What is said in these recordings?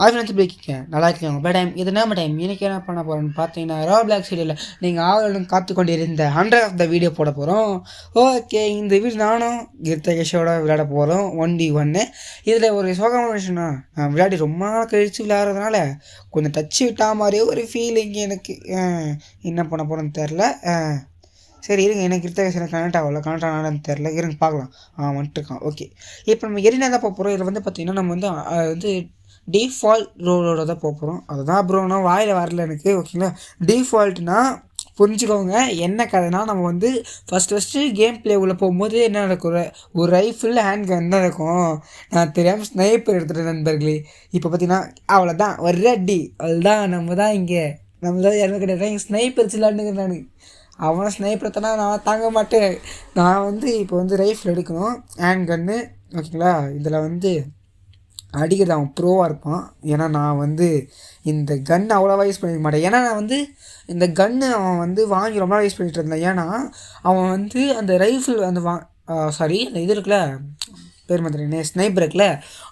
ஆஃப்னஸ் பிரேக்கிங்க நல்லா இருக்கீங்க but time இது நம்ம டைம் இன்றைக்கி என்ன பண்ண போகிறோன்னு பார்த்தீங்கன்னா ரோப்ளாக்ஸ் சீரியலில் நீங்கள் ஆவலுடன் காத்து கொண்டு இருந்த 100 ஆஃப் த வீடியோ போட போகிறோம். ஓகே, இந்த வீடு நானும் கீர்த்தகேஷோட விளையாட போகிறோம் 1v1. இதில் ஒரு சோகமான விஷயம்னா நான் விளையாடி ரொம்ப நாள் கழித்து விளையாடுறதுனால கொஞ்சம் டச்சு விட்டா மாதிரியே ஒரு ஃபீலிங் எனக்கு. என்ன பண்ண போகிறோன்னு தெரில. சரி இருங்க, எனக்கு கீர்த்தகேஷன் கனெக்ட் ஆனான்னு தெரில, இருங்க பார்க்கலாம். வந்துட்டுருக்கான். ஓகே, இப்போ நம்ம எரினா தான் போகிறோம். இதில் வந்து பார்த்திங்கன்னா நம்ம வந்து டிஃபால்ட் ரோலோட தான் போகிறோம். அதுதான் அப்புறம்னா வாயில் வரல எனக்கு. ஓகேங்களா, டிஃபால்ட்னா புரிஞ்சுக்கோங்க என்ன கதைனா, நம்ம வந்து ஃபஸ்ட்டு கேம் பிளே உள்ளே போகும்போது என்ன நடக்கும், ஒரு ரைஃபிள் ஹேண்ட் கன் தான் இருக்கும். நான் தெரியாமல் ஸ்னைப்பர் எடுத்துகிட்டேன் நண்பர்களே. இப்போ பார்த்தீங்கன்னா அவ்வளோதான், ஒரு அடி அதுதான். நம்ம தான் யாருமே கிடையாது, இங்கே ஸ்னைப்பர் வச்சுலாண்டுங்க. அவனை ஸ்னைப்பர் தானே நான் தாங்க மாட்டேன். நான் வந்து இப்போ வந்து ரைஃபிள் எடுக்கணும், ஹேண்ட் கன்னு. ஓகேங்களா, இதில் வந்து அடிக்கிறது அவன் ப்ரோவாக இருப்பான். ஏன்னா நான் வந்து இந்த கன் அவ்வளோவா யூஸ் பண்ணிக்க மாட்டேன். ஏன்னா நான் வந்து இந்த கன்று அவன் வந்து வாங்கி ரொம்ப நாள் யூஸ் பண்ணிகிட்டு இருந்தேன். ஏன்னா அவன் வந்து அந்த ரைஃபிள் அந்த அந்த இது இருக்குல்ல, பேர் மாதிரி ஸ்னைப்பர் இருக்குல்ல,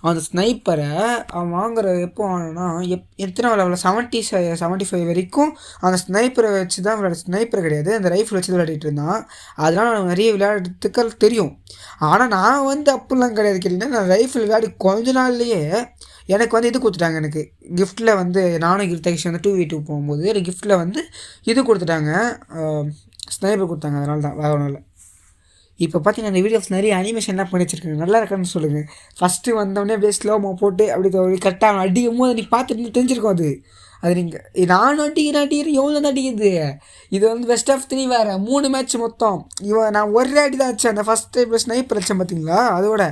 அந்த ஸ்னைப்பரை அவன் வாங்குற எப்போ வாங்கினா எத்தனை லெவலில் 75 வரைக்கும் அந்த ஸ்னைப்பரை வச்சு தான் ஸ்னைப்பர் கிடையாது, அந்த ரைஃபிள் வச்சு விளையாடிட்டு இருந்தான். அதனால் அவனுக்கு நிறைய விளையாடுறதுக்கு தெரியும். ஆனால் நான் வந்து அப்படிலாம் கிடையாது. கேட்டிங்கன்னா நான் ரைஃபிள் விளையாடி கொஞ்ச நாள்லேயே எனக்கு வந்து இது கொடுத்துட்டாங்க. எனக்கு கிஃப்ட்டில் வந்து நானும் கீர்த்தகேஷ் வந்து 2v2 போகும்போது எனக்கு கிஃப்ட்டில் வந்து இது கொடுத்துட்டாங்க, ஸ்னைப்பர் கொடுத்தாங்க. அதனால தான் வேறு ஒன்றும் இல்லை. இப்போ பார்த்தீங்கன்னா இந்த வீடியோஸ் நிறைய அனிமேஷன்லாம் பண்ணி வச்சுருக்காங்க, நல்லா இருக்கான்னு சொல்லுங்கள். ஃபஸ்ட்டு வந்தோடனே அப்படியே ஸ்லோமோ போட்டு அப்படி கரெக்டாக அடிக்கும் போது நீ பார்த்துட்டு தெரிஞ்சிருக்கோம். அது நீங்கள் நானும் அடிக்கிறேன் எவ்வளோ தான் அடிக்குது. இது வந்து பெஸ்ட் ஆஃப் 3 வேறு 3 மேட்ச் மொத்தம். நான் ஒரே அடி தான் வச்சேன் அந்த ஃபஸ்ட் டைம் ஸ்னைப்பர் வச்சேன் பார்த்தீங்களா. அதோட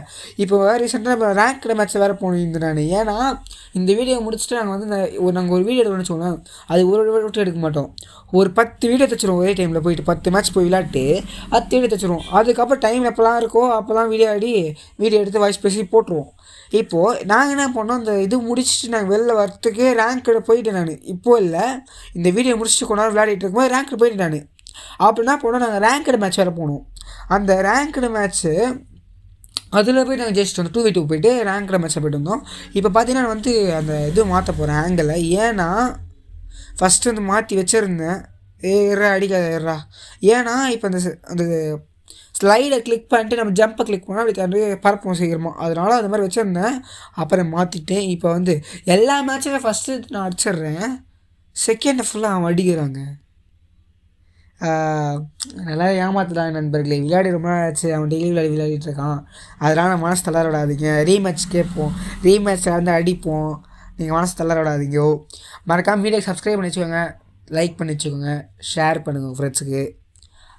இப்போ ரீசெண்டாக இப்போ ரேங்க்டு மேட்ச்சை வேறு போனிருந்தேன் நான். ஏன்னா இந்த வீடியோ முடிச்சுட்டு நாங்கள் வந்து நாங்கள் ஒரு வீடியோ எடுக்கணும்னு வச்சுக்கோங்களேன், அது ஒரு விட்டு எடுக்க மாட்டோம், ஒரு 10 வீடியோ தைச்சிருவோம் ஒரே டைமில் போயிட்டு 10 மேட்ச் போய் விளையாட்டு 10 வீடியோ தைச்சிருவோம். அதுக்கப்புறம் டைம் எப்போலாம் இருக்கோ அப்போலாம் வீடியோ எடுத்து வாய்ஸ் பேசி போட்டுருவோம். இப்போது நாங்கள் என்ன பண்ணோம், இந்த இது முடிச்சுட்டு நாங்கள் வெளில வரத்துக்கு ரேங்க்கில் போயிட்டேன் நான். இப்போது இல்லை, இந்த வீடியோ முடிச்சுட்டு கொண்டாந்து விளையாடிட்டு இருக்கும்போது ரேங்க்கில் போயிட்டேன் நான். அப்படின்னா போனால் நாங்கள் ரேங்க்கடு மேட்ச் வேறு போகணும். அந்த ரேங்க்கடு மேட்ச்சு அதில் போய் நாங்கள் ஜஸ்ட் வந்து 2v2 போயிட்டு ரேங்க்கில் மேட்ச்சில் போய்ட்டு வந்தோம். இப்போ பார்த்தீங்கன்னா நான் வந்து அந்த இது மாற்ற போகிறேன் ஆங்கிளை. ஏன்னா ஃபஸ்ட்டு வந்து மாற்றி வச்சுருந்தேன், அடிக்காதா. ஏன்னா இப்போ அந்த ஸ்லைடை கிளிக் பண்ணிட்டு நம்ம ஜம்பை கிளிக் பண்ணால் அப்படி தந்து பரப்போம் சீக்கிரமாக. அதனால் அது மாதிரி வச்சுருந்தேன், அப்புறம் மாற்றிட்டேன். இப்போ வந்து எல்லா மேட்சுமே ஃபஸ்ட்டு நான் அடிச்சிட்றேன், செகண்டை ஃபுல்லாக அவன் அடிக்கிறாங்க. நல்லா ஏமாத்துறாங்க நண்பர்களே. விளையாடி ரொம்ப நாள் ஆச்சு, அவன் டெய்லி விளையாடிட்டு இருக்கான். அதனால் நான் மனசு தளர விடாதீங்க, ரீமேட்ச் கேட்போம், ரீமேட்ச்சில் வந்து அடிப்போம். நீங்கள் மனசு தளர விடாதீங்க. மறக்காமல் வீடியோ சப்ஸ்கிரைப் பண்ணி வச்சுக்கோங்க, லைக் பண்ணி வச்சுக்கோங்க, ஷேர் பண்ணுங்கள் ஃப்ரெண்ட்ஸுக்கு.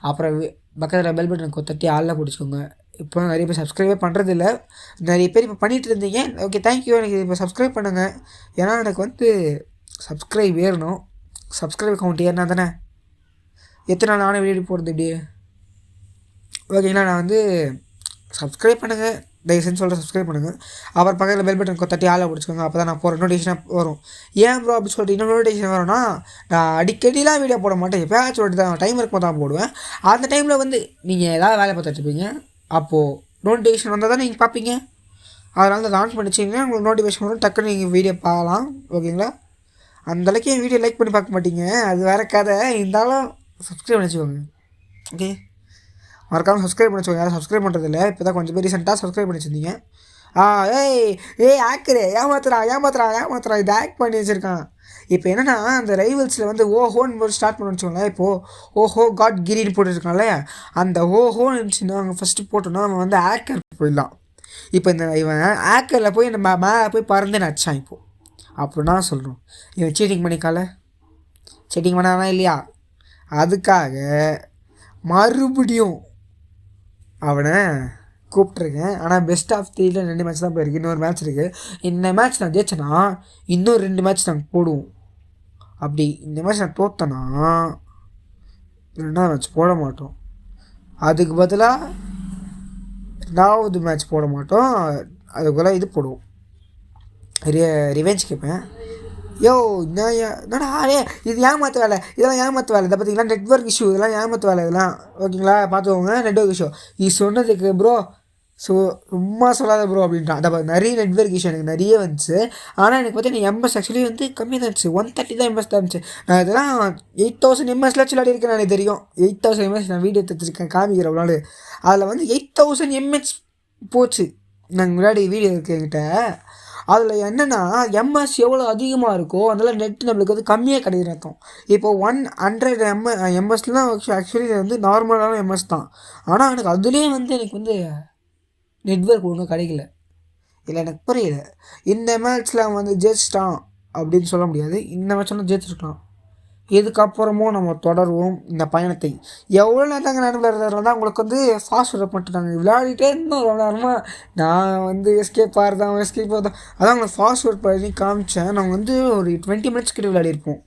அப்புறம் பக்கத்தில் பெல் பட்டன் தட்டி ஆளில் பிடிச்சிக்கோங்க. இப்போ நிறைய பேர் சப்ஸ்கிரைபே பண்ணுறதில்ல, நிறைய பேர் இப்போ பண்ணிகிட்டு இருந்தீங்க. Okay, thank you. எனக்கு இப்போ சப்ஸ்கிரைப் பண்ணுங்கள். ஏன்னா எனக்கு வந்து சப்ஸ்கிரைப் ஏறணும். சப்ஸ்கிரைப் கவுண்ட் ஏறினா தானே எத்தனை நாள் நானே வீடியோ போடுறது இப்படி. ஓகேங்களா, நான் வந்து சப்ஸ்கிரைப் பண்ணுங்கள், தயவு செஞ்சு சொல்கிறேன், சப்ஸ்கிரைப் பண்ணுங்கள். அப்புறம் பக்கத்தில் பெல் பட்டன் தட்டி ஆளை பிடிச்சிக்கோங்க. அப்போ தான் நான் போகிற நோட்டிஃபிகேஷனாக வரும். ஏன் ப்ரோ அப்படி சொல்லிட்டு இன்னும் நோட்டிஃபிகேஷன் வரும்னா, நான் அடிக்கடிலாம் வீடியோ போட மாட்டேன், எப்போயாச்சும் சொல்லிட்டு தான் டைம் இருக்கும்போது தான் போடுவேன். அந்த டைமில் வந்து நீங்கள் ஏதாவது வேலை பார்த்துட்ருப்பீங்க, அப்போது நோட்டிஃபிகேஷன் வந்தால் தான் நீங்கள் பார்ப்பீங்க. அதனால தான் ஆன் பண்ணி வச்சிங்கன்னா உங்களுக்கு நோட்டிஃபிகேஷன் வரும், டக்குன்னு நீங்கள் வீடியோ பார்க்கலாம். ஓகேங்களா, அந்தளவுக்கு என் வீடியோ லைக் பண்ணி பார்க்க மாட்டீங்க, அது வேறு கதை. இருந்தாலும் சப்ஸ்கிரைப் பண்ணி வச்சுக்கோங்க. ஓகே, மறக்காமல் சப்ஸ்கிரைப் பண்ணி வச்சுக்கோங்க. யாரும் சப்ஸ்கிரைப் பண்ணுறதில்ல, இப்போ தான் கொஞ்சம் பேர் ரீசெண்டாக சப்ஸ்கிரைப் பண்ணி வச்சுருந்தீங்க. ஆக்கரு ஏமாத்துறா இது ஆக்ட் பண்ணி வச்சுருக்கான். இப்போ என்னென்னா அந்த ரைவல்ஸில் வந்து ஓஹோன்னு போட்டு ஸ்டார்ட் பண்ண வச்சுக்கோங்களேன். இப்போது ஓஹோ காட் கிரின்னு போட்டுருக்கான்ல, அந்த ஓஹோன்னு இருந்துச்சுன்னா அவங்க ஃபஸ்ட்டு போட்டோன்னா நம்ம வந்து ஆக்கர் போயிடலாம். இப்போ இவன் ஆக்கரில் போய் நம்ம மேலே போய் பறந்து நச்சான். இப்போது அப்படின்னா சொல்கிறோம், இவன் சீட்டிங் பண்ணானா இல்லையா. அதுக்காக மறுபடியும் அவனை கூப்பிட்ருக்கேன். ஆனால் பெஸ்ட் ஆஃப் 3ல 2 மேட்ச் தான் போயிருக்கு, இன்னொரு மேட்ச் இருக்குது. இந்த மேட்ச் நான் ஜெயிச்சேன்னா இன்னும் 2 மேட்ச் நாங்கள் போடுவோம். அப்படி இந்த மேட்ச் நான் தோத்தேன்னா 2வது மேட்ச் போட மாட்டோம், அதுக்கு பதிலாக 2வது மேட்ச் போட மாட்டோம், அதுக்கு பதிலாக இது போடுவோம், ரிவெஞ்ச் கேட்பேன். என்னடா இது ஏமாற்ற வேலை, இதெல்லாம் ஏமாற்ற வேலை. இதை பார்த்தீங்களா, நெட்வொர்க் இஷ்யூ, இதெல்லாம் ஏமாற்ற வேலை இதெல்லாம். ஓகேங்களா, பார்த்துக்கோங்க, நெட்வொர்க் இஷ்யூ. இது சொன்னதுக்கு ப்ரோ ஸோ சும்மா சொல்லாத ப்ரோ அப்படின்ட்டான். அதை நிறைய நெட்வொர்க் இஷ்யூ எனக்கு நிறைய வந்துச்சு. ஆனால் எனக்கு பார்த்தீங்கன்னா எம்எஸ் ஆக்சுவலி வந்து கம்மியாக தான் இருந்துச்சு. 130 தான் எம்எஸ் தான் இருந்துச்சு. நான் இதெல்லாம் 8000 எம்எஸ்ல விளையாடி இருக்கேன். எனக்கு தெரியும் 8000 எம்எஸ் நான் வீடியோ எடுத்துருக்கேன் காமிக்கிறேன் ஒரு நாள். அதில் வந்து 8000 எம்எஸ் போச்சு. நாங்கள் முன்னாடி வீடியோ இருக்குது என்கிட்ட. அதில் என்னென்னா எம்எஸ் எவ்வளோ அதிகமாக இருக்கோ அதனால் நெட் நம்மளுக்கு வந்து கம்மியாக கிடைக்கிற அர்த்தம். இப்போ 100 எம்எஸ்லாம் ஆக்சுவலி வந்து நார்மலான எம்எஸ் தான். ஆனால் எனக்கு அதுலேயே வந்து எனக்கு வந்து நெட்வொர்க் ஒன்றும் கிடைக்கல. இல்லை எனக்கு புரியல. இந்த மேட்ச்சில் வந்து ஜெயிச்சிட்டான் அப்படின்னு சொல்ல முடியாது. இந்த மேட்ச்லாம் ஜெயிச்சிருக்கலாம். இதுக்கப்புறமும் நம்ம தொடருவோம் இந்த பயணத்தை. எவ்வளோ நேரத்தாங்க நான் விளையாடுறதுல தான் உங்களுக்கு வந்து ஃபாஸ்ட் ஒர்க் பண்ணிட்டாங்க. விளையாடிட்டே இருந்தோம் ரொம்ப நேரமாக. நான் வந்து எஸ்கேப் ஆகிறதான் அதான் உங்களுக்கு ஃபாஸ்ட் ஒர்க் பண்ணி காமிச்சேன். நாங்கள் வந்து ஒரு 20 மினிட்ஸ் கிட்ட விளையாடிருப்போம்.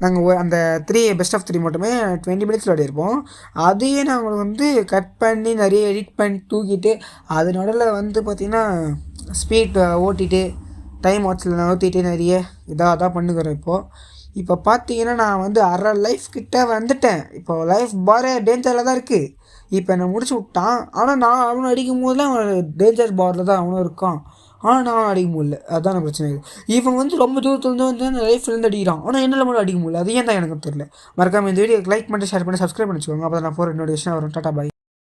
நாங்கள் அந்த 3 பெஸ்ட் ஆஃப் 3 மட்டுமே 20 மினிட்ஸ் விளையாடிருப்போம். அதையே நாங்கள் வந்து கட் பண்ணி நிறைய எடிட் பண்ணி தூக்கிட்டு அது நடுவில் வந்து பார்த்திங்கன்னா ஸ்பீட் ஓட்டிட்டு டைம் வாட்சில் நகர்த்திட்டு நிறைய இதாக பண்ணுக்கிறேன். இப்போ பார்த்தீங்கன்னா நான் வந்து அரை லைஃப் கிட்டே வந்துட்டேன். இப்போ லைஃப் பாரே டேஞ்சரில் தான் இருக்குது. இப்போ என்னை முடிச்சு விட்டான். ஆனால் நான் அவனை அடிக்கும் போதெல்லாம் அவன் டேஞ்சர் பாரில் தான் அவனும் இருக்கான். ஆனால் நான் அடிக்க முடியல. அதுதான் பிரச்சனை. இவன் வந்து ரொம்ப தூரத்துலேருந்து வந்து லைஃப்லேருந்து அடிக்கிறான். ஆனால் என்னால் மட்டும் அடிக்க முடியல. அது ஏன் தான் எனக்கு தெரியல. மறக்காமல் இந்த வீடியோக்கு லைக் பண்ணிட்டு ஷேர் பண்ணி சப்ஸ்கிரைப் பண்ணிச்சுக்கோங்க. அப்போ நான் போகிற இன்னொரு விஷயம் வரும். டாட்டா பாய்.